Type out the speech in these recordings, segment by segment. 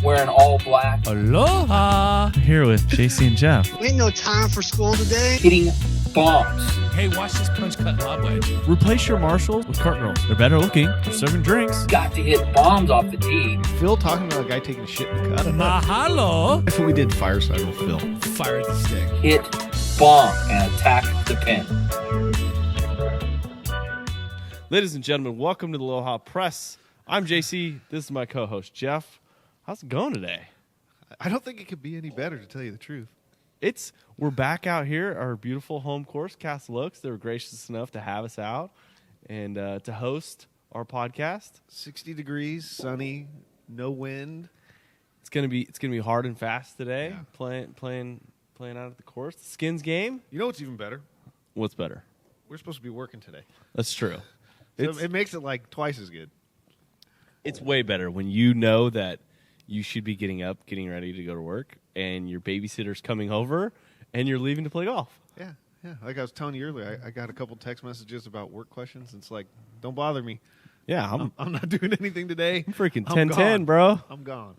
wearing all black. Aloha! Here with JC and Jeff. Ain't no time for school today. Hitting bombs. Hey, watch this punch cut lob wedge. Replace your Marshalls with Cart Girls. They're better looking. They're serving drinks. Got to hit bombs off the tee. Phil talking about a guy taking a shit in the cut. Mahalo! If we did Fireside with Phil. Fire at the stick. Hit bomb and attack the pin. Ladies and gentlemen, welcome to the Aloha Press. I'm JC. This is my co-host, Jeff. How's it going today? I don't think it could be any better, to tell you the truth. We're back out here at our beautiful home course, Castle Oaks. They were gracious enough to have us out and to host our podcast. 60 degrees, sunny, no wind. It's gonna be hard and fast today. Yeah. Playing out at the course. The Skins game. You know what's even better? What's better? We're supposed to be working today. That's true. So it makes it like twice as good. It's way better when you know that you should be getting up, getting ready to go to work, and your babysitter's coming over, and you're leaving to play golf. Yeah. Like I was telling you earlier, I got a couple text messages about work questions. It's like, don't bother me. Yeah, I'm not doing anything today. I'm freaking I'm 10-10, gone. bro. I'm gone.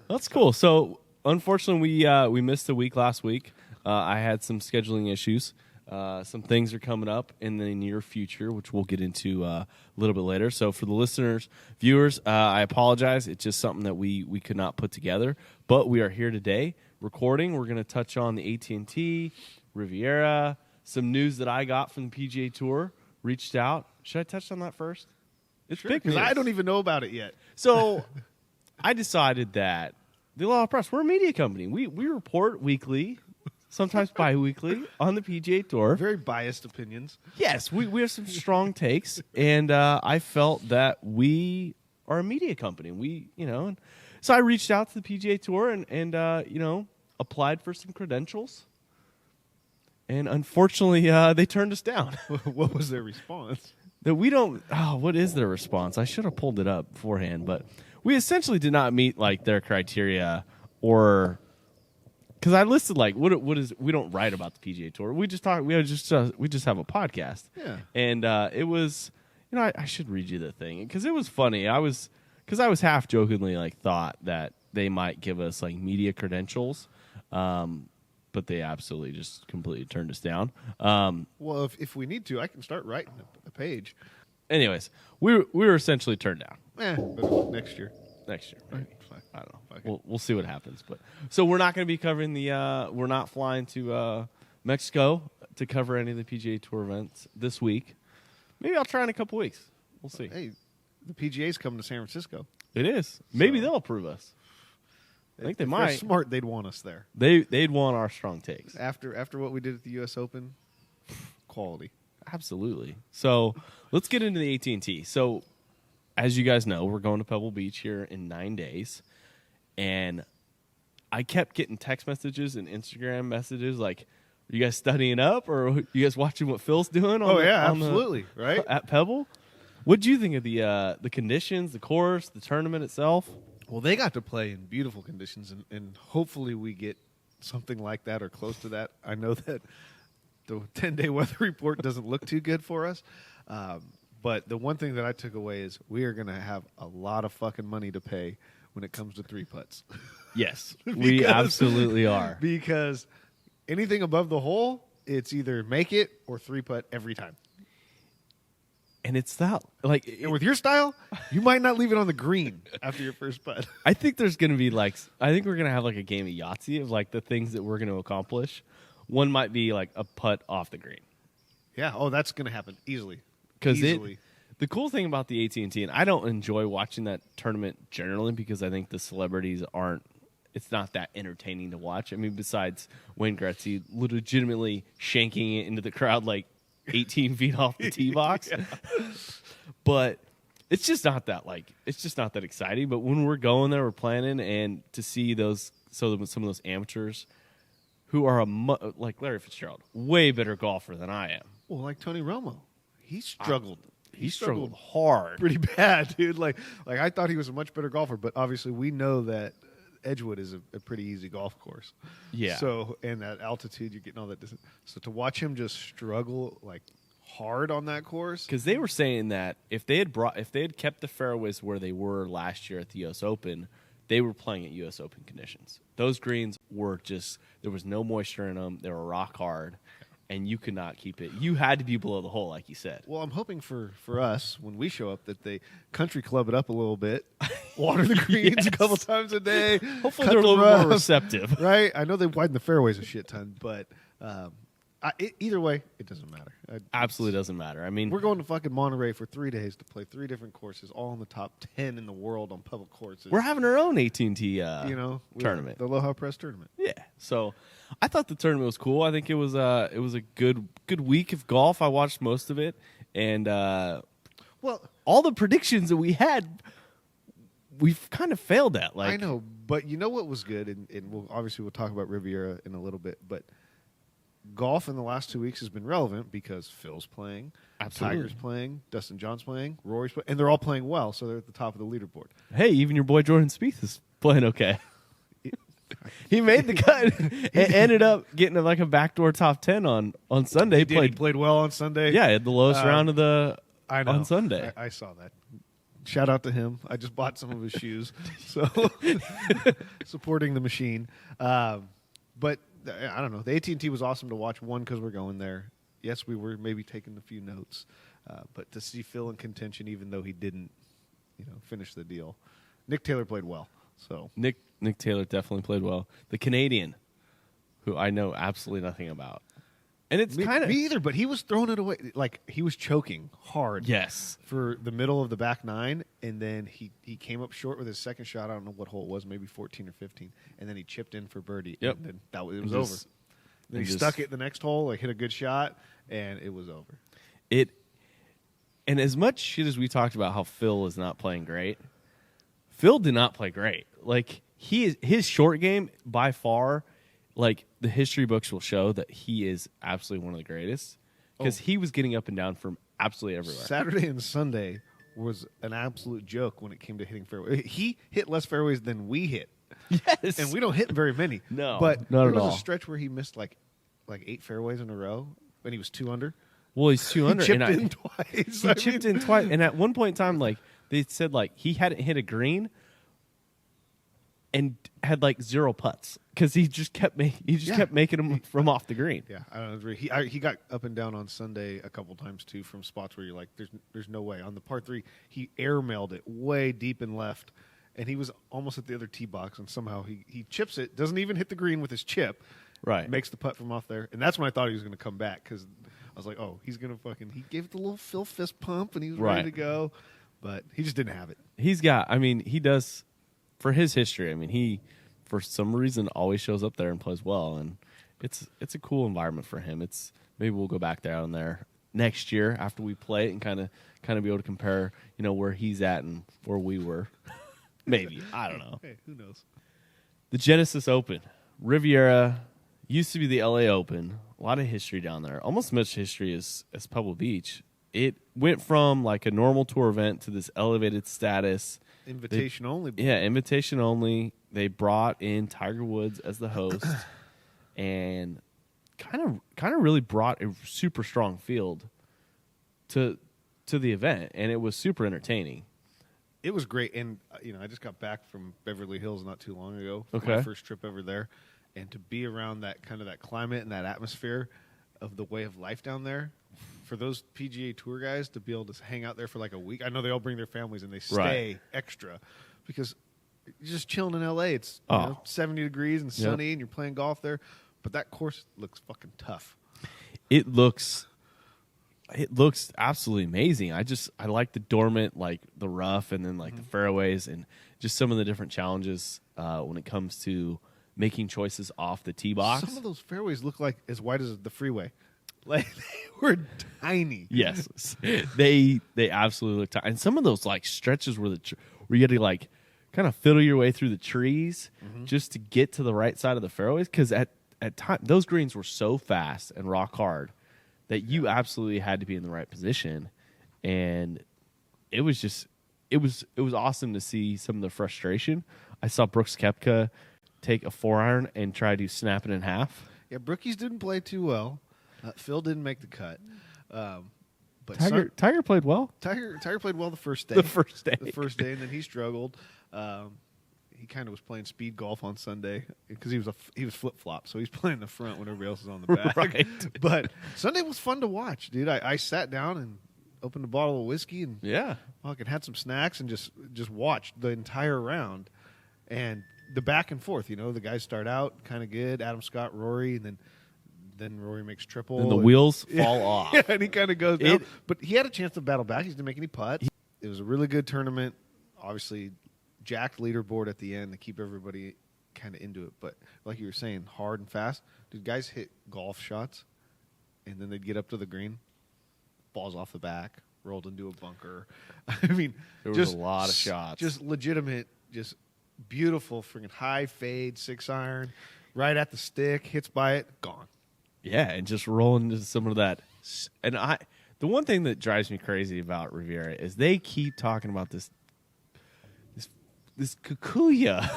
That's cool. So, unfortunately, we missed a week last week. I had some scheduling issues. Some things are coming up in the near future, which we'll get into a little bit later. So for the listeners, viewers, I apologize. It's just something that we could not put together. But we are here today recording. We're going to touch on the AT&T, Riviera, some news that I got from the PGA Tour, reached out. Should I touch on that first? It's Sure, big because news. I don't even know about it yet. So I decided that the Aloha Press, we're a media company. We report weekly, sometimes bi-weekly, on the PGA Tour. Very biased opinions. Yes, we have some strong takes, and I felt that we are a media company. And so I reached out to the PGA Tour and applied for some credentials, and unfortunately, they turned us down. What was their response? That we don't. Oh, what is their response? I should have pulled it up beforehand, but we essentially did not meet like their criteria, or because I listed like what is we don't write about the PGA Tour. We just talk. We just have a podcast. Yeah, and it was I should read you the thing because it was funny. I was half jokingly like thought that they might give us like media credentials. But they absolutely just completely turned us down. well, if we need to, I can start writing a page. Anyways, we were essentially turned down. But next year. Next year, maybe. Fine. I don't know. Okay. We'll see what happens. But so we're not going to be covering we're not flying to Mexico to cover any of the PGA Tour events this week. Maybe I'll try in a couple weeks. We'll see. Hey, the PGA's coming to San Francisco. It is. Maybe they'll approve us. I think they If might. They're smart. They'd want us there. They'd want our strong takes. After what we did at the U.S. Open, quality. Absolutely. So let's get into the AT&T. So as you guys know, we're going to Pebble Beach here in 9 days. And I kept getting text messages and Instagram messages like, are you guys studying up or are you guys watching what Phil's doing? Absolutely. Right? At Pebble? What do you think of the conditions, the course, the tournament itself? Well, they got to play in beautiful conditions, and hopefully we get something like that or close to that. I know that the 10-day weather report doesn't look too good for us, but the one thing that I took away is we are going to have a lot of fucking money to pay when it comes to three putts. Yes, we absolutely are. Because anything above the hole, it's either make it or three putt every time. And it's that And with your style, you might not leave it on the green after your first putt. I think there's going to be I think we're going to have like a game of Yahtzee of like the things that we're going to accomplish. One might be like a putt off the green. Yeah. Oh, that's going to happen easily. Because the cool thing about the AT&T, and I don't enjoy watching that tournament generally because I think the celebrities it's not that entertaining to watch. I mean, besides Wayne Gretzky legitimately shanking it into the crowd like 18 feet off the tee box. Yeah. But it's just not that exciting. But when we're going there, we're planning, and to see some of those amateurs who are like Larry Fitzgerald, way better golfer than I am. Well, like Tony Romo, he struggled. He struggled hard, pretty bad, dude. Like I thought he was a much better golfer, but obviously we know that Edgewood is a pretty easy golf course. Yeah. So, and at altitude, you're getting all that distance. So to watch him just struggle like hard on that course, because they were saying that if they had kept the fairways where they were last year at the U.S. Open, they were playing at U.S. Open conditions. Those greens were just, there was no moisture in them. They were rock hard, and you could not keep it. You had to be below the hole, like you said. Well, I'm hoping for us when we show up that they country club it up a little bit, water the greens a couple times a day. Hopefully cut they're a the little bit more rough, receptive. right? I know they widen the fairways a shit ton, but either way, it doesn't matter. Absolutely doesn't matter. I mean, We're going to fucking Monterey for 3 days to play 3 different courses, all in the top 10 in the world on public courses. we're having our own AT&T tournament. the Aloha Press tournament. Yeah. So I thought the tournament was cool. I think it was a good week of golf. I watched most of it, and Well, all the predictions that we had, we've kind of failed at. Like, I know, but you know what was good, and we'll talk about Riviera in a little bit, but golf in the last 2 weeks has been relevant because Phil's playing, Absolutely. Tiger's playing, Dustin John's playing, Rory's playing, and they're all playing well, so they're at the top of the leaderboard. hey, even your boy Jordan Spieth is playing okay. He made the cut and ended up getting like a backdoor top 10 on Sunday. He played well on Sunday. Yeah, he had the lowest round of the I know. on Sunday. I saw that. Shout out to him. I just bought some of his shoes, so supporting the machine. But I don't know. The AT&T was awesome to watch. One, because we're going there. Yes, we were maybe taking a few notes, but to see Phil in contention, even though he didn't, finish the deal. Nick Taylor played well. So Nick Taylor definitely played well. The Canadian, who I know absolutely nothing about. And it's kind of me either, but he was throwing it away. Like, he was choking hard. Yes. For the middle of the back nine, and then he came up short with his second shot. I don't know what hole it was, maybe 14 or 15, and then he chipped in for birdie. Yep. And then it was over. Then he stuck it the next hole, like hit a good shot, and it was over. And as much shit as we talked about how Phil is not playing great, Phil did not play great. Like, his short game by far, like, the history books will show that he is absolutely one of the greatest because he was getting up and down from absolutely everywhere. Saturday and Sunday was an absolute joke when it came to hitting fairways. He hit less fairways than we hit. Yes. And we don't hit very many. No, but not there at was all. a stretch where he missed like 8 fairways in a row, and he was 2 under. Well, he's 2 under. He chipped in twice. He chipped in twice. And at one point in time, like, they said, like, he hadn't hit a green and had, like, 0 putts because he just kept making them from off the green. Yeah, I don't know. He got up and down on Sunday a couple times too from spots where you're like, there's no way. On the par 3, he airmailed it way deep and left, and he was almost at the other tee box, and somehow he chips it, doesn't even hit the green with his chip, Right. Makes the putt from off there, and that's when I thought he was going to come back because I was like, oh, he's going to fucking. He gave it the little Phil fist pump, and he was ready to go, but he just didn't have it. He does, for his history, I mean, he, for some reason, always shows up there and plays well, and it's a cool environment for him. Maybe we'll go back down there next year after we play it and kind of be able to compare, where he's at and where we were. Maybe. I don't know. Hey, who knows? The Genesis Open. Riviera used to be the LA Open. A lot of history down there. Almost as much history as Pebble Beach. It went from like a normal tour event to this elevated status. Invitation only. Yeah, invitation only. They brought in Tiger Woods as the host and kind of really brought a super strong field to the event, and it was super entertaining. It was great, and I just got back from Beverly Hills not too long ago. For Okay. My first trip over there, and to be around that kind of that climate and that atmosphere of the way of life down there, for those PGA Tour guys to be able to hang out there for like a week. I know they all bring their families and they stay extra because you're just chilling in LA. It's 70 degrees and sunny, and you're playing golf there. But that course looks fucking tough. It looks absolutely amazing. I like the dormant, like the rough, and then like the fairways, and just some of the different challenges when it comes to making choices off the tee box. Some of those fairways look like as wide as the freeway. Like, they were tiny. Yes, they absolutely look tiny. And some of those like stretches where where you had to like kind of fiddle your way through the trees just to get to the right side of the fairways, because at time those greens were so fast and rock hard that you absolutely had to be in the right position, and it was awesome to see some of the frustration. I saw Brooks Koepka take a 4-iron and try to snap it in half. Yeah, Brookies didn't play too well. Phil didn't make the cut. But Tiger played well. Tiger played well the first day. The first day, and then he struggled. He kind of was playing speed golf on Sunday because he was flip flop, so he's playing the front when everybody else is on the back. Right. But Sunday was fun to watch, dude. I sat down and opened a bottle of whiskey and fucking had some snacks and just watched the entire round and the back and forth. You know, the guys start out kind of good, Adam Scott, Rory, and then Rory makes triple. And the wheels fall off. Yeah, and he kind of goes down. But he had a chance to battle back. He didn't make any putts. It was a really good tournament. Obviously, jacked leaderboard at the end to keep everybody kind of into it. But like you were saying, hard and fast. Dude, guys hit golf shots, and then they'd get up to the green, balls off the back, rolled into a bunker. I mean, there was a lot of shots. Just legitimate, just beautiful, freaking high fade, 6-iron, right at the stick, hits by it, gone. Yeah, and just rolling into some of that. And the one thing that drives me crazy about Riviera is they keep talking about this Kikuya.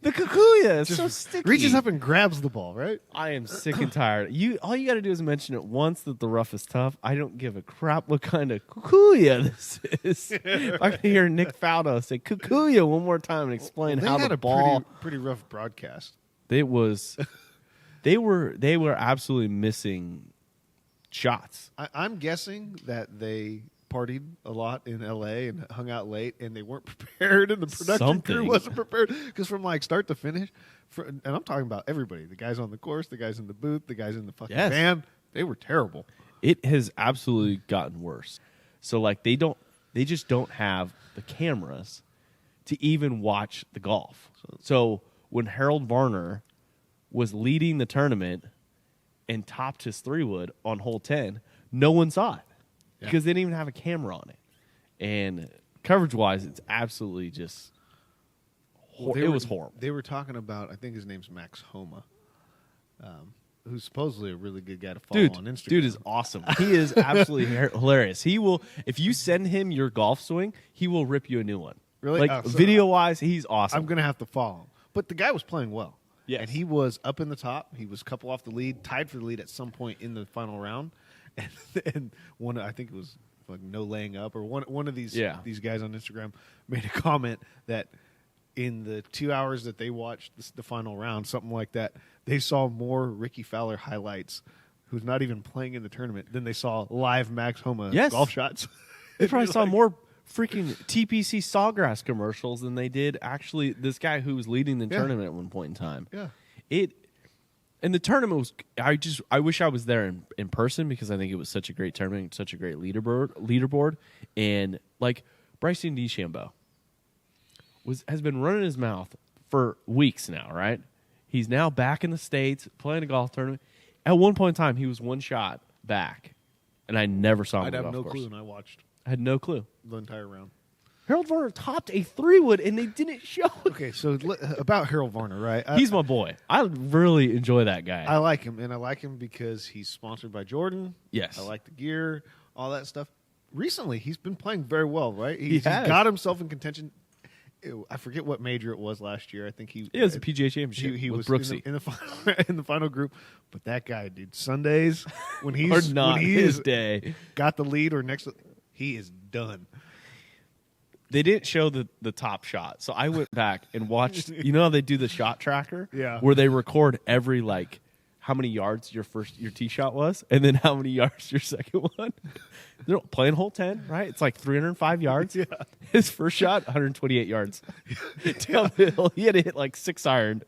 The Kikuya is Just so sticky. reaches up and grabs the ball, right? I am sick and tired. All you got to do is mention it once that the rough is tough. I don't give a crap what kind of Kikuya this is. If I can hear Nick Faldo say Kikuya one more time and explain They how had the a ball. pretty rough broadcast. It was. They were absolutely missing shots. I'm guessing that they partied a lot in L.A. and hung out late, and they weren't prepared, and the production crew Something. wasn't prepared. Because from like start to finish, and I'm talking about everybody, the guys on the course, the guys in the booth, the guys in the fucking Yes. van, they were terrible. It has absolutely gotten worse. So like they just don't have the cameras to even watch the golf. So when Harold Varner was leading the tournament and topped his 3-wood on hole 10, no one saw it because they didn't even have a camera on it. And coverage-wise, it's absolutely just it was horrible. They were talking about, I think his name's Max Homa, who's supposedly a really good guy to follow on Instagram. Dude is awesome. He is absolutely hilarious. He will, if you send him your golf swing, he will rip you a new one. Really? Like Oh, so video-wise, he's awesome. I'm going to have to follow him. But the guy was playing well. Yes. And he was up in the top. He was a couple off the lead, tied for the lead at some point in the final round. And one, I think it was like no laying up, or one of these guys on Instagram made a comment that in the 2 hours that they watched the final round, something like that, they saw more Ricky Fowler highlights, who's not even playing in the tournament, than they saw live Max Homa golf shots. They probably saw more freaking TPC Sawgrass commercials than they did actually this guy who was leading the tournament at one point in time. Yeah. And the tournament was, I wish I was there in person because I think it was such a great tournament, such a great leaderboard. And like Bryson DeChambeau has been running his mouth for weeks now, right? He's now back in the States playing a golf tournament. At one point in time, he was one shot back, and I never saw him. I'd on the have golf no course. clue, and I watched I had no clue. the entire round. Harold Varner topped a 3-wood, and they didn't show it. Okay, so about Harold Varner, right? He's my boy. I really enjoy that guy. I like him, and I like him because he's sponsored by Jordan. Yes. I like the gear, all that stuff. Recently, he's been playing very well, right? He He's has. got himself in contention. I forget what major it was last year. I think he it was a PGA Championship he with was Brooksy. in the final in the final group. But that guy, dude, Sundays when or he's not when he his is day. got the lead or next, he is done. They didn't show the top shot, so I went back and watched. You know how they do the shot tracker, Yeah. where they record every like how many yards your tee shot was, and then how many yards your second one. They're playing hole 10, right? It's like 305 yards. Yeah. His first shot, 128 yards. Downhill, he had to hit like 6-iron.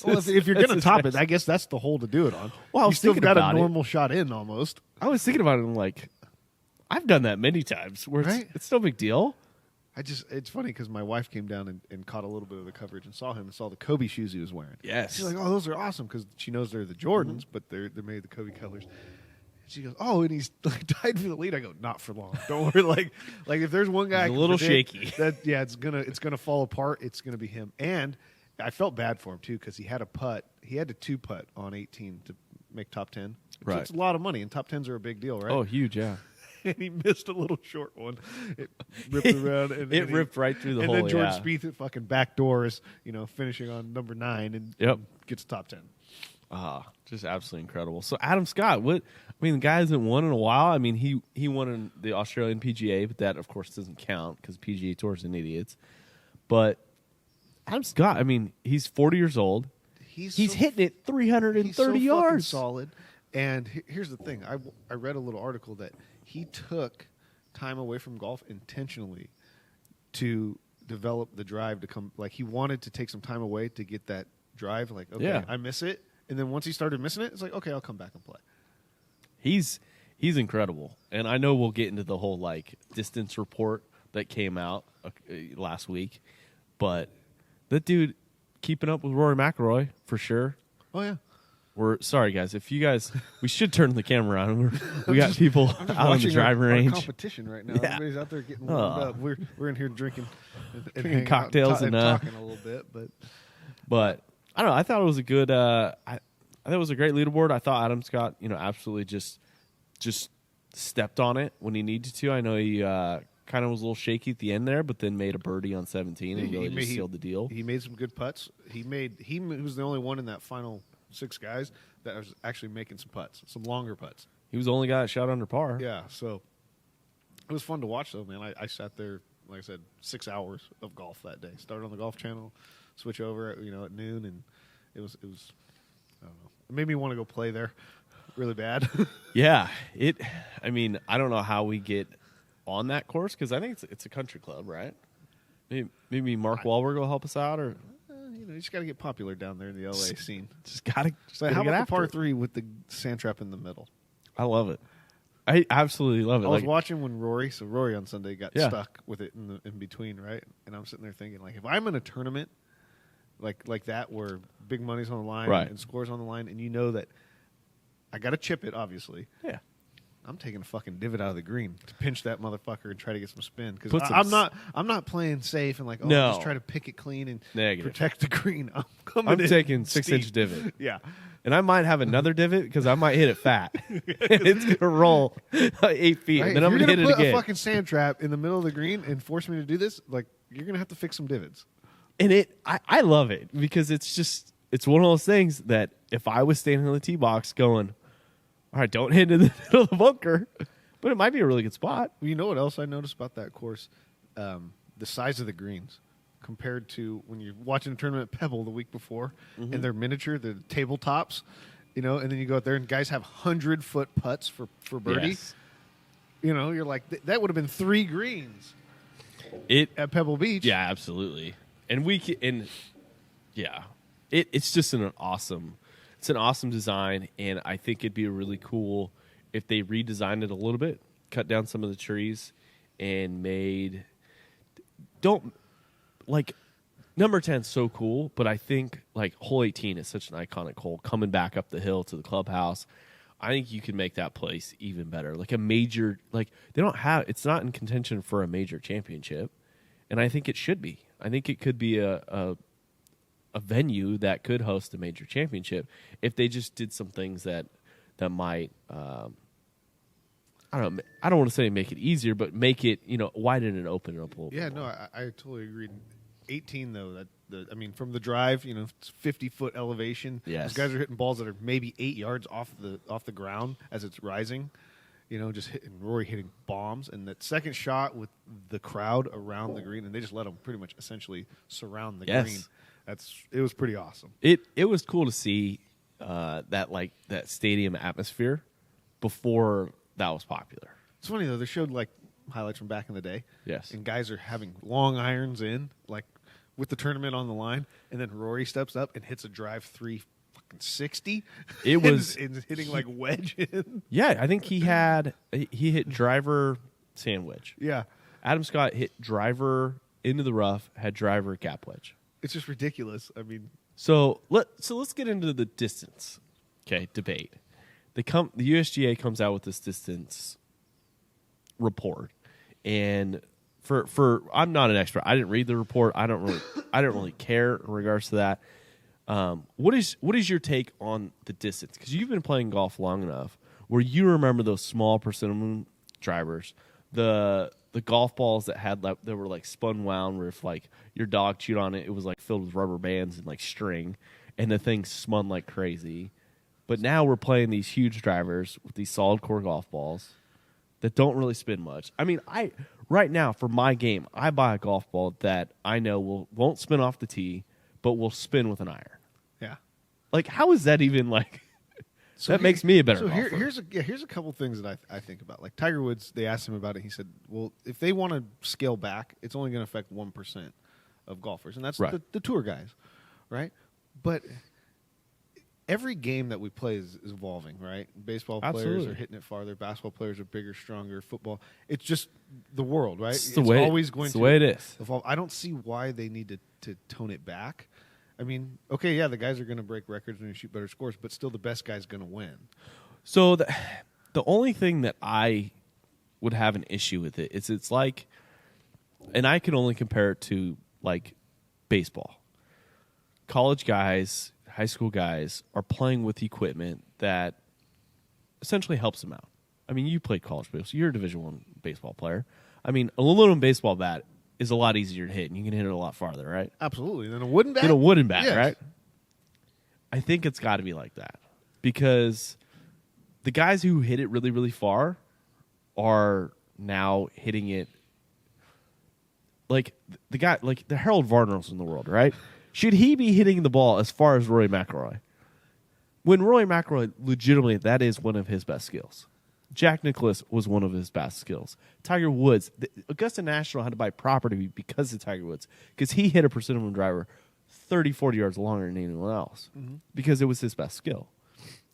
Well, if you're going to top it, I guess that's the hole to do it on. Well, I you was still thinking got about a it. normal shot in almost. I was thinking about it and like, I've done that many times where Right? it's no big deal. It's funny because my wife came down and caught a little bit of the coverage and saw him and saw the Kobe shoes he was wearing. Yes. She's like, oh, those are awesome because she knows they're the Jordans, but they're made of the Kobe colors. She goes, oh, and he's like tied for the lead. I go, not for long. Don't worry. Like if there's one guy, He's a I can little predict shaky. That it's gonna fall apart. It's gonna be him. And I felt bad for him too because he had a putt. He had to 2-putt on 18 to make top 10. Right. So it's a lot of money, and top 10s are a big deal, right? Oh, huge, yeah. And he missed a little short one. It ripped around. And It ripped right through the and hole, then Jordan yeah. Spieth at fucking back doors, finishing on number 9 and gets top 10. Just absolutely incredible. So Adam Scott, the guy hasn't won in a while. I mean, he won in the Australian PGA, but that of course doesn't count because PGA Tour's an idiots. But Adam Scott, I mean, he's 40 years old. He's hitting it 330 he's so fucking yards. solid. And here's the thing: I read a little article that he took time away from golf intentionally to develop the drive to come. Like he wanted to take some time away to get that drive. Like, okay, I miss it, and then once he started missing it, it's like, okay, I'll come back and play. He's incredible, and I know we'll get into the whole like distance report that came out last week, but that dude keeping up with Rory McIlroy for sure. Oh yeah. We're sorry, guys. If you guys, we should turn the camera on. We got people out on the driving range. Competition right now. Yeah. Everybody's out there getting warmed up. We're in here drinking Drinking cocktails and and talking a little bit, but I don't know. I thought it was a good. I thought it was a great leaderboard. I thought Adam Scott, absolutely just stepped on it when he needed to. I know he kind of was a little shaky at the end there, but then made a birdie on 17 and really just sealed the deal. He made some good putts. He was the only one in that final 6 guys that was actually making some putts, some longer putts. He was the only guy that shot under par. Yeah, so it was fun to watch though, man. I sat there, like I said, 6 hours of golf that day. Started on the Golf Channel, switch over at noon, and it was I don't know. It made me want to go play there really bad. Yeah, I mean, I don't know how we get on that course because I think it's a country club, right? Maybe Mark Wahlberg will help us out, or you just got to get popular down there in the LA scene. just gotta. So how about the par 3 with the sand trap in the middle? I love it. I absolutely love it. I was watching when Rory on Sunday got stuck with it in between, right? And I'm sitting there thinking, like, if I'm in a tournament like that where big money's on the line and scores on the line, and you know that I got to chip it, obviously. Yeah. I'm taking a fucking divot out of the green to pinch that motherfucker and try to get some spin because I'm not playing safe and just try to pick it clean and protect the green. I'm taking 6-inch divot. Yeah, and I might have another divot because I might hit it fat. It's gonna roll 8 feet, right, and then I'm gonna hit it put again. A fucking sand trap in the middle of the green and force me to do this. Like you're gonna have to fix some divots. And I love it because it's one of those things that if I was standing in the tee box going, all right, don't hit into the middle of the bunker, but it might be a really good spot. Well, you know what else I noticed about that course? The size of the greens compared to when you're watching a tournament at Pebble the week before, and they're miniature, they're tabletops, and then you go out there and guys have 100-foot putts for birdie. Yes. You're like, that would have been 3 greens at Pebble Beach. Yeah, absolutely. And it's just an awesome design, and I think it'd be really cool if they redesigned it a little bit, cut down some of the trees, and number 10's so cool, but I think like hole 18 is such an iconic hole coming back up the hill to the clubhouse. I think you can make that place even better. Like a major, it's not in contention for a major championship, and I think it should be. I think it could be a venue that could host a major championship if they just did some things that might I don't want to say make it easier, but make it widen and open it up a little bit. Yeah, no, I totally agree. 18 though, from the drive, it's 50-foot elevation. Yes. These guys are hitting balls that are maybe 8 yards off the ground as it's rising. Just hitting Rory hitting bombs, and that second shot with the crowd around the green, and they just let them pretty much essentially surround the green. It was pretty awesome. It was cool to see that stadium atmosphere before that was popular. It's funny though, they showed highlights from back in the day. Yes, and guys are having long irons in with the tournament on the line, and then Rory steps up and hits a drive 360. It was and hitting wedge in. Yeah, I think he hit driver sandwich. Yeah, Adam Scott hit driver into the rough, had driver gap wedge. It's just ridiculous. I mean, so let's get into the distance. Okay, debate. The USGA comes out with this distance report, and for I'm not an expert. I didn't read the report. I don't really care in regards to that. What is your take on the distance? Because you've been playing golf long enough where you remember those small persimmon drivers, the golf balls that were spun wound, where if your dog chewed on it, it was filled with rubber bands and string, and the thing spun like crazy. But now we're playing these huge drivers with these solid core golf balls. that don't really spin much. I mean, right now for my game, I buy a golf ball that I know won't spin off the tee, but will spin with an iron. Yeah. Like, how is that even like? So that makes me a better So golfer. here's a couple things that I think about. Like Tiger Woods, they asked him about it. He said, "Well, if they want to scale back, it's only going to affect 1% of golfers, and that's Right. the tour guys, right?" But every game that we play is evolving, right? Baseball players Absolutely. are hitting it farther. Basketball players are bigger, stronger. Football, it's just the world, right? It's the way it is. evolve. I don't see why they need to tone it back. I mean, okay, yeah, the guys are going to break records and shoot better scores, but still the best guy's going to win. So the only thing that I would have an issue with it is it's like, and I can only compare it to like baseball. College guys, high school guys are playing with equipment that essentially helps them out. I mean, you played college baseball. So you're a Division I baseball player. I mean, an aluminum baseball bat is a lot easier to hit, and you can hit it a lot farther, right? Absolutely. Then a wooden bat? Than a wooden bat, Yes. right? I think it's got to be like that because the guys who hit it really, really far are now hitting it like the guy, like the Harold Varners in the world, right? Should he be hitting the ball as far as Rory McIlroy? When Rory McIlroy, legitimately, that is one of his best skills. Jack Nicklaus was one of his best skills. Tiger Woods, Augusta National had to buy property because of Tiger Woods because he hit a precision driver 30, 40 yards longer than anyone else because it was his best skill.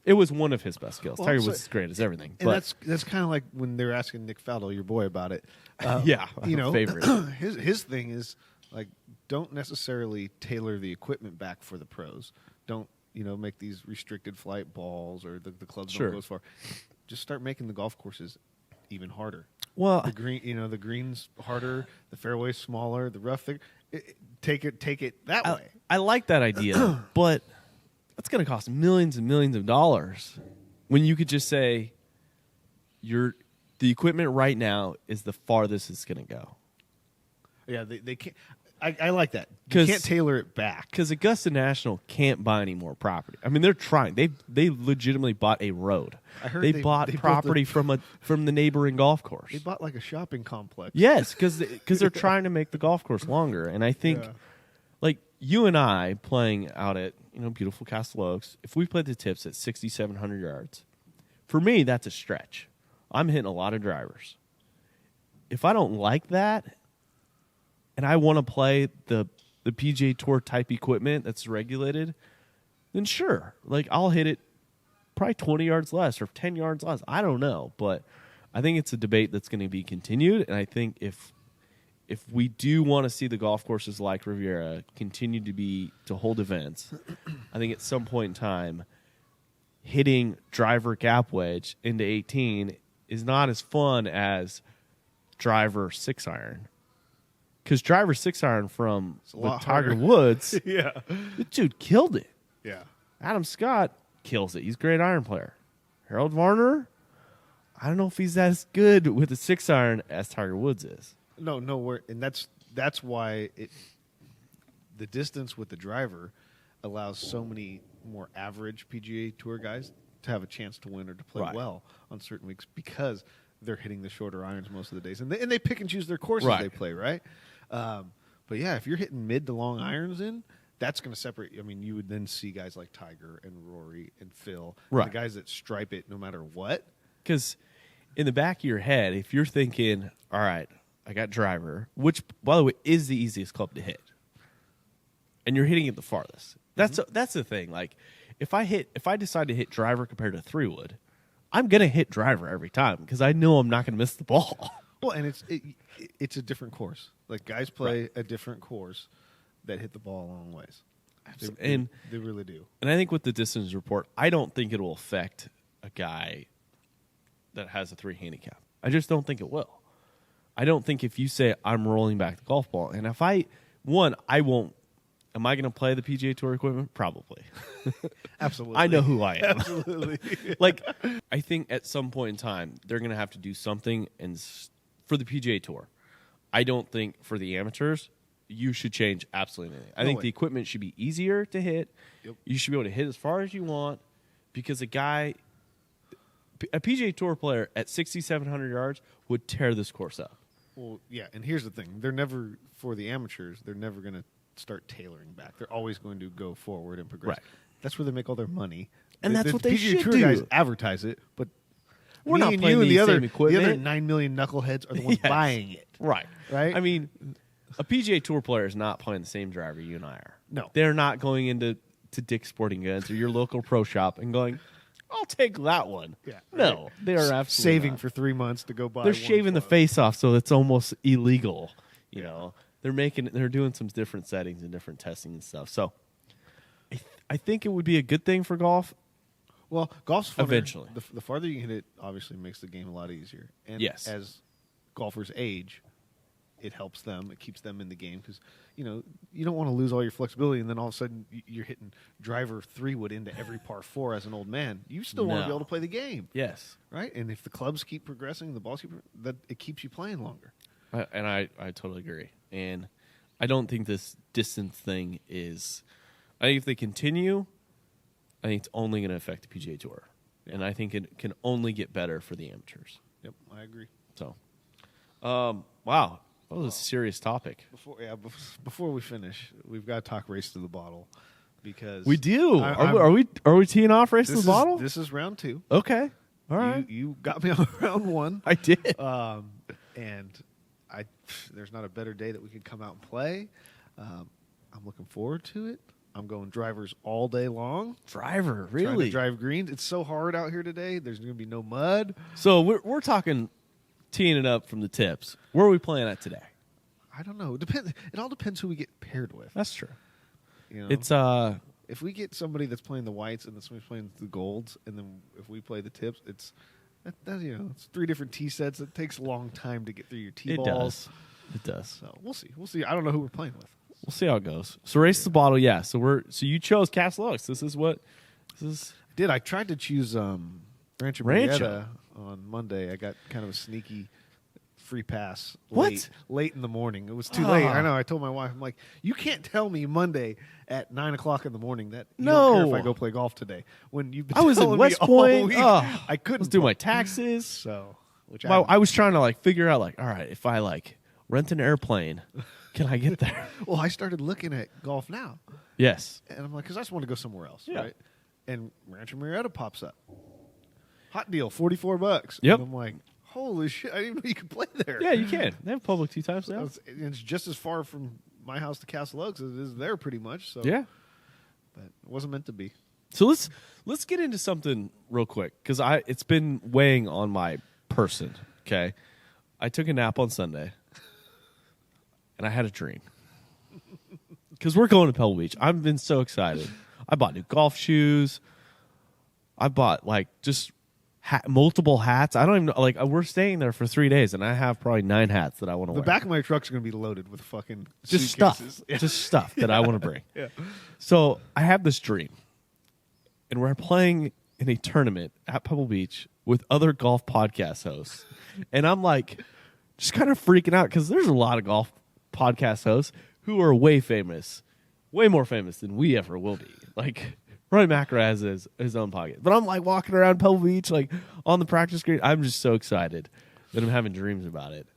It was one of his best skills. Well, Tiger so- Woods is great as everything. And But that's kind of like when they were asking Nick Faldo, your boy, about it. yeah, You know, favorite. his thing is like, don't necessarily tailor the equipment back for the pros. Don't make these restricted flight balls or the clubs Sure. don't go as far. Just start making the golf courses even harder. Well, The green, the greens harder, the fairways smaller, the rough thing. Take it that way. I like that idea, but that's going to cost millions and millions of dollars when you could just say the equipment right now is the farthest it's going to go. Yeah, they can't. I like that. You 'Cause- can't tailor it back. Because Augusta National can't buy any more property. I mean, they're trying. They legitimately bought a road. I heard they they bought built property from the neighboring golf course. They bought like a shopping complex. Yes, because they're trying to make the golf course longer. And I think, Yeah. like you and I playing out at beautiful Castle Oaks, if we played the tips at 6,700 yards, for me that's a stretch. I'm hitting a lot of drivers. If I don't like that, and I want to play the PGA Tour type equipment that's regulated, then sure, like I'll hit it probably 20 yards less or 10 yards less. I don't know, but I think it's a debate that's going to be continued. And I think if we do want to see the golf courses like Riviera continue to hold events, I think at some point in time, hitting driver gap wedge into 18 is not as fun as driver 6-iron. Because driver 6-iron from a lot Tiger harder. Woods, Yeah. the dude killed it. Yeah. Adam Scott kills it. He's a great iron player. Harold Varner, I don't know if he's as good with a 6-iron as Tiger Woods is. No, and that's why the distance with the driver allows so many more average PGA Tour guys to have a chance to win or to play Right. well on certain weeks because they're hitting the shorter irons most of the days, and they pick and choose their courses Right. they play, right? But yeah, if you're hitting mid to long irons in, that's going to separate. I mean, you would then see guys like Tiger and Rory and Phil, and Right. the guys that stripe it no matter what. Because in the back of your head, if you're thinking, all right, I got driver, which, by the way, is the easiest club to hit, and you're hitting it the farthest. That's the thing. Like, if I decide to hit driver compared to 3-wood, I'm going to hit driver every time because I know I'm not going to miss the ball. Well, and it's a different course. Like guys play a different course that hit the ball a long ways. And They really do. And I think with the distance report, I don't think it will affect a guy that has a 3 handicap. I just don't think it will. I don't think if you say I'm rolling back the golf ball, and if I won't. Am I going to play the PGA Tour equipment? Probably. Absolutely. I know who I am. Absolutely. Like, I think at some point in time they're going to have to do something, and for the PGA Tour, I don't think for the amateurs you should change absolutely anything. I think way. the equipment should be easier to hit. Yep. You should be able to hit as far as you want because a guy, A PGA Tour player at 6,700 yards would tear this course up. Well, yeah, and here's the thing: they're never for the amateurs. They're never going to start tailoring back. They're always going to go forward and progress. Right. That's where they make all their money, And that's what they PGA should Tour do. guys advertise it, but We're me not and playing you and the the other same equipment. 9 million knuckleheads are the ones Yes. buying it. Right. Right? I mean, a PGA Tour player is not playing the same driver you and I are. No. They're not going into Dick's Sporting Goods or your local pro shop and going, I'll take that one. Yeah. No, they are absolutely saving not. for 3 months to go buy. They're one shaving the club. face off so it's almost illegal. You know, they're doing some different settings and different testing and stuff. So I think it would be a good thing for golf. Well, golf's funner. Eventually. The farther you can hit it, obviously makes the game a lot easier. And Yes. as golfers age, it helps them. It keeps them in the game because, you don't want to lose all your flexibility and then all of a sudden you're hitting driver 3-wood into every par 4 as an old man. You still want to be No. able to play the game, Yes. right? And if the clubs keep progressing, the balls that it keeps you playing longer. I totally agree. And I don't think this distance thing is. I think if they continue, I think it's only going to affect the PGA Tour. Yeah. And I think it can only get better for the amateurs. Yep, I agree. So, wow. That was a serious topic. Before we finish, we've got to talk race to the bottle because We do. I'm- Are we teeing off race to this the bottle? This is round 2. Okay. All right. You got me on round 1. I did. And there's not a better day that we could come out and play. I'm looking forward to it. I'm going drivers all day long. Driver, Trying really? to drive greens. It's so hard out here today. There's going to be no mud. So we're talking teeing it up from the tips. Where are we playing at today? I don't know. It all depends who we get paired with. That's true. It's It's if we get somebody that's playing the whites and then somebody's playing the golds, and then if we play the tips, it's 3 different tee sets. It takes a long time to get through your tee it balls. does. It does. So we'll see. We'll see. I don't know who we're playing with. We'll see how it goes. So race the bottle, yeah. So you chose Castle Oaks. This is. I tried to choose Rancho Rancho. Murrieta on Monday. I got kind of a sneaky free pass late in the morning. It was too late. I know. I told my wife, I'm like, you can't tell me Monday at 9 o'clock in the morning that you don't care if I go play golf today. When you've been I was in telling me West all Point. week, Oh, I couldn't Let's do my play. taxes. So, which I was trying to figure out all right, if I rent an airplane, can I get there? well, I started looking at Golf Now, Yes. and I'm like, because I just want to go somewhere else, Yeah. right? And Rancho Murrieta pops up, hot deal, $44. Yep. And I'm like, holy shit! I didn't even know you could play there. Yeah, you can. They have public tee times now. It's just as far from my house to Castle Oaks as it is there, pretty much. So Yeah. but it wasn't meant to be. So let's get into something real quick because it's been weighing on my person. Okay, I took a nap on Sunday, and I had a dream because we're going to Pebble Beach. I've been so excited. I bought new golf shoes. I bought just multiple hats. I don't even know. We're staying there for 3 days, and I have probably 9 hats that I want to The wear. back of my truck's going to be loaded with fucking Just suitcases. stuff. Just stuff that I want to bring. Yeah. So I have this dream, and we're playing in a tournament at Pebble Beach with other golf podcast hosts, and I'm just kind of freaking out because there's a lot of golf podcast hosts who are way more famous than we ever will be. Roy McIlroy has his own podcast, but I'm walking around Pebble Beach on the practice green. I'm just so excited that I'm having dreams about it.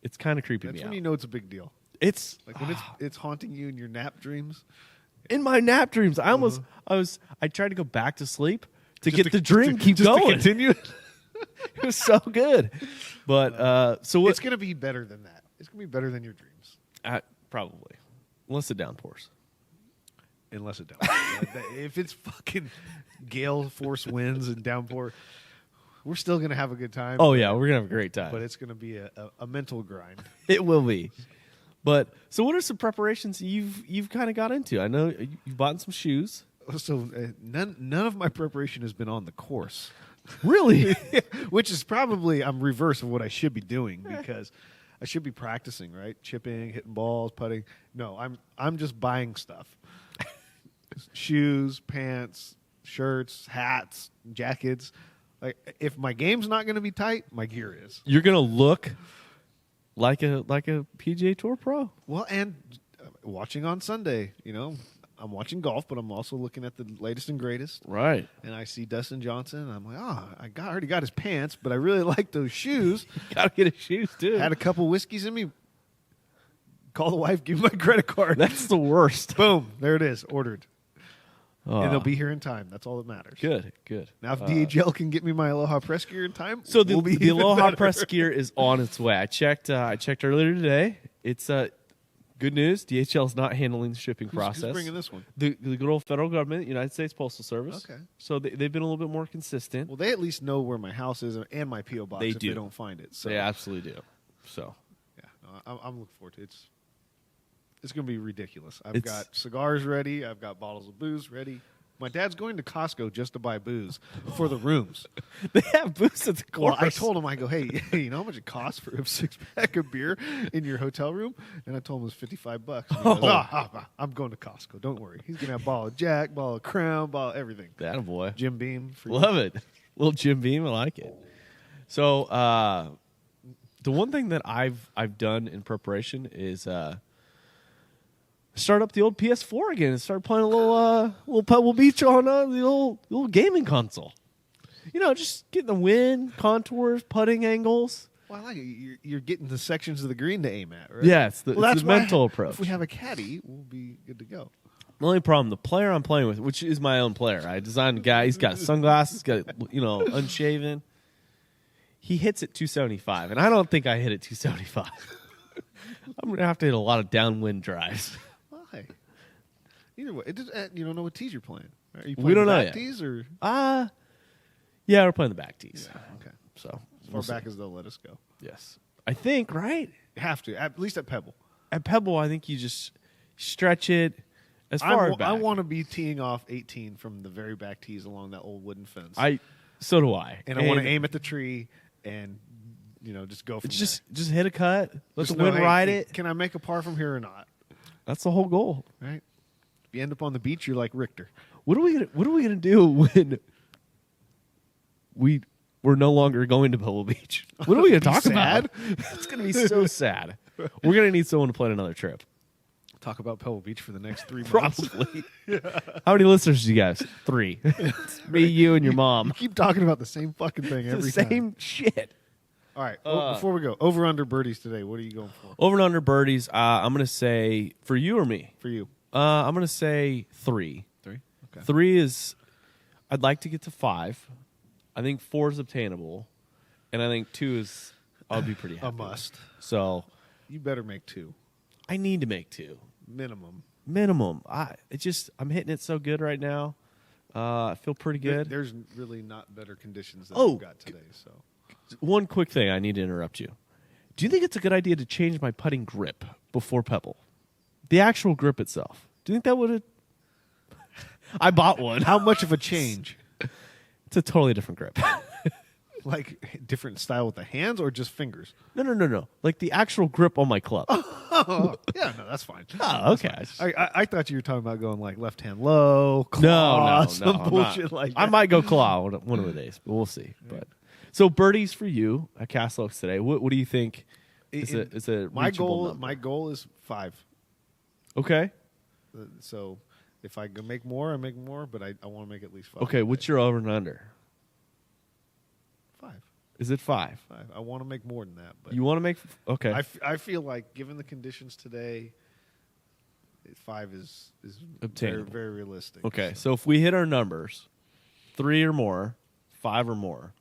It's kind of creeping That's me when out. you know it's a big deal. It's When it's haunting you in your nap dreams. in my nap dreams. I tried to go back to sleep to Just get the dream keep just to going. continue. It was so good. But so what? It's going to be better than that. It's going to be better than your dreams. Probably, unless it downpours. Unless it does. If it's fucking gale force winds and downpour, we're still going to have a good time. Oh yeah, we're gonna have a great time. But it's going to be a mental grind. It will be. But so, what are some preparations you've kind of got into? I know you've bought some shoes. So none of my preparation has been on the course. Really? Which is probably I'm reverse of what I should be doing because I should be practicing, right? Chipping, hitting balls, putting. No, I'm just buying stuff. Shoes, pants, shirts, hats, jackets. If my game's not going to be tight, my gear is. You're gonna look like a PGA Tour pro. Well, and watching on Sunday, I'm watching golf, but I'm also looking at the latest and greatest. Right. And I see Dustin Johnson, and I'm like, I already got his pants, but I really like those shoes. Gotta get his shoes too. Had a couple whiskeys in me. Call the wife, give me my credit card. That's the worst. Boom, there it is, ordered. Oh. And they'll be here in time. That's all that matters. Good. Now, if DHL can get me my Aloha press gear in time, So the, we'll be the even Aloha better. press gear is on its way. I checked earlier today. It's good news. DHL is not handling the shipping process. Who's bringing this one? The good old federal government, United States Postal Service. Okay. So they've been a little bit more consistent. Well, they at least know where my house is and my P.O. box They if do. they don't find it. So They absolutely do. So yeah, no, I'm looking forward to it. It's going to be ridiculous. I've It's- got cigars ready. I've got bottles of booze ready. My dad's going to Costco just to buy booze for the rooms. they have booths at the course. Well, I told him, I go, hey, you know how much it costs for a 6-pack of beer in your hotel room? And I told him it was $55. And he goes, I'm going to Costco. Don't worry. He's going to have a bottle of Jack, bottle of Crown, bottle of everything. That boy. Jim Beam. For you. Love it. Little Jim Beam, I like it. So the one thing that I've done in preparation is start up the old PS4 again and start playing a little Pebble Beach on the old gaming console. You know, just getting the wind, contours, putting angles. Well, I like it. You're getting the sections of the green to aim at, right? Yeah, it's the Well, that's why mental approach. If we have a caddy, we'll be good to go. The only problem, the player I'm playing with, which is my own player, I designed a guy. He's got sunglasses, got unshaven. He hits at 275, and I don't think I hit at 275. I'm gonna have to hit a lot of downwind drives. Why? Either way, you don't know what tees you're playing. Are you We playing don't know back yet. tees or Yeah, we're playing the back tees. okay, So as far we'll see. back as they'll let us go. Yes, I think right You have to, at least at Pebble. at Pebble. I think you just stretch it as far back. I want to be teeing off 18 from the very back tees along that old wooden fence. So do I. and I want to aim at the tree and just go from Just hit a cut. Let Just the wind know, hey, ride hey, it. Can I make a par from here or not? That's the whole goal. Right. If you end up on the beach, you're like Richter. What are we gonna do when we're no longer going to Pebble Beach? What are we gonna talk sad? about? It's gonna be so sad. We're gonna need someone to plan another trip. Talk about Pebble Beach for the next 3 months. Probably. How many listeners do you guys? 3. It's me, you, and your mom. You keep talking about the same fucking thing every the time. same shit. All right. Before we go, over under birdies today. What are you going for? Over and under birdies. I'm gonna say for you or me. For you, I'm gonna say 3. 3. Okay. 3 is. I'd like to get to 5. I think 4 is obtainable, and I think 2 is. I'll be pretty happy. A must. So You better make 2 I need to make 2 minimum. I'm hitting it so good right now. I feel pretty good. There's really not better conditions than Oh. we've got today. So One quick thing, I need to interrupt you. Do you think it's a good idea to change my putting grip before Pebble? The actual grip itself. Do you think that would have? I bought one. how much of a change? It's a totally different grip. Like different style with the hands or just fingers? No. Like the actual grip on my club. Oh, yeah, no, that's fine. Oh, okay. I thought you were talking about going like left hand low, claw, No. some I'm bullshit not. like that. I might go claw one of the days, but we'll see. But so birdies for you at Castle Oaks today. What do you think? Is a my reachable goal? number? My goal is 5. Okay. So if I can make more, I make more. But I want to make at least 5. Okay. What's your over and under? 5? Is it 5? 5. I want to make more than that. But You want to make? Okay. I feel like given the conditions today, 5 is very, Obtainable. very realistic. Okay, so if we hit our numbers, 3 or more, 5 or more,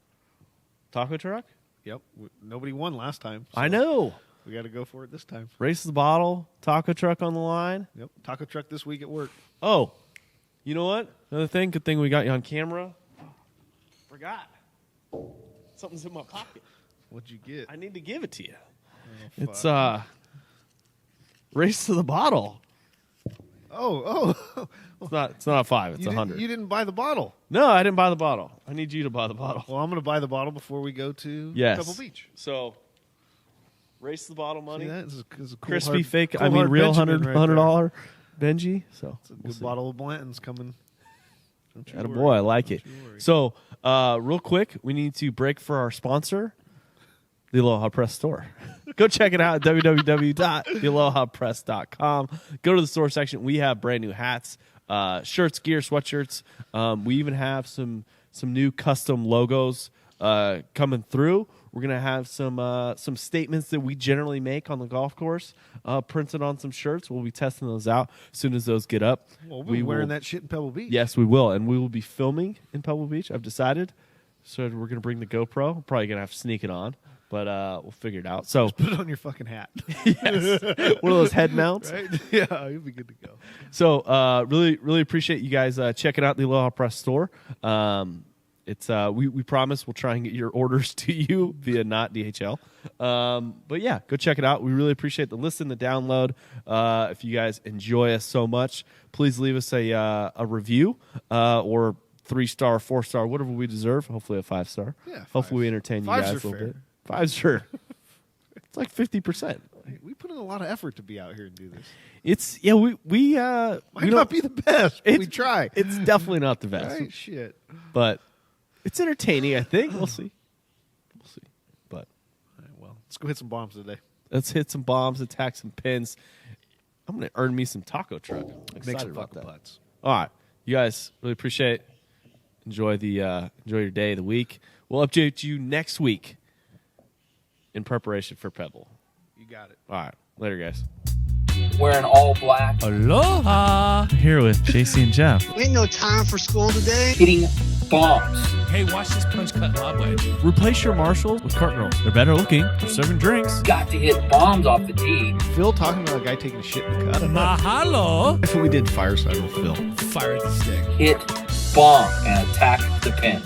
taco truck? Yep. Nobody won last time. so I know. We got to go for it this time. Race the bottle, taco truck on the line. Yep. Taco truck this week at work. Oh, you know what? Another thing, good thing we got you on camera. Forgot. Something's in my pocket. What'd you get? I need to give it to you. Oh, It's fuck. race to the bottle. Oh. It's not a 5, it's You 100. You didn't buy the bottle. No, I didn't buy the bottle. I need you to buy the bottle. Well, I'm going to buy the bottle before we go to Yes. Pebble Beach. So, race the bottle money. See that? This is a cool Crispy hard, fake. cool I mean, hard real Benjamin right there. $100 Benji. So It's a good bottle of Blanton's coming. Don't you worry. boy, I like it. Don't you worry. So, real quick, we need to break for our sponsor. the Aloha Press store. Go check it out at www.thealohapress.com. Go to the store section. We have brand new hats, shirts, gear, sweatshirts. We even have some new custom logos coming through. We're gonna have some statements that we generally make on the golf course printed on some shirts. We'll be testing those out as soon as those get up. Well, we're wearing that shit in Pebble Beach. Yes, we will, and we will be filming in Pebble Beach. I've decided. So we're gonna bring the GoPro. We're probably gonna have to sneak it on, but we'll figure it out. So Just put it on your fucking hat. yes, one of those head mounts. Right? Yeah, you'll be good to go. So really appreciate you guys checking out the Aloha Press store. It's we promise we'll try and get your orders to you via not DHL. But yeah, go check it out. We really appreciate the listen, the download. If you guys enjoy us so much, please leave us a review or 3-star, 4-star, whatever we deserve. Hopefully a 5-star. Yeah, hopefully we entertain you Fives guys are a little fair. bit. 5's sure. It's like 50%. We put in a lot of effort to be out here and do this. It's we Might don't- not be the best, but we It's- try. It's definitely not the best, Right? Shit. but it's entertaining. I think we'll see. But All right, well, let's go hit some bombs today. let's hit some bombs, attack some pins. I'm gonna earn me some taco truck. I'm Make excited some about fucking that. putts. All right, you guys really appreciate it. Enjoy your day, the week. We'll update you next week in preparation for Pebble. You got it. All right, later, guys. Wearing all black. Aloha! Here with JC and Jeff. Ain't no time for school today. Hitting bombs. Hey, watch this punch cut lob wedge. Replace your Marshalls with Cart Girls. They're better looking. They're serving drinks. Got to hit bombs off the tee. Phil talking about a guy taking a shit in the cut. Mahalo! That's what we did fireside with Phil. Fire the stick. Hit bomb and attack the pin.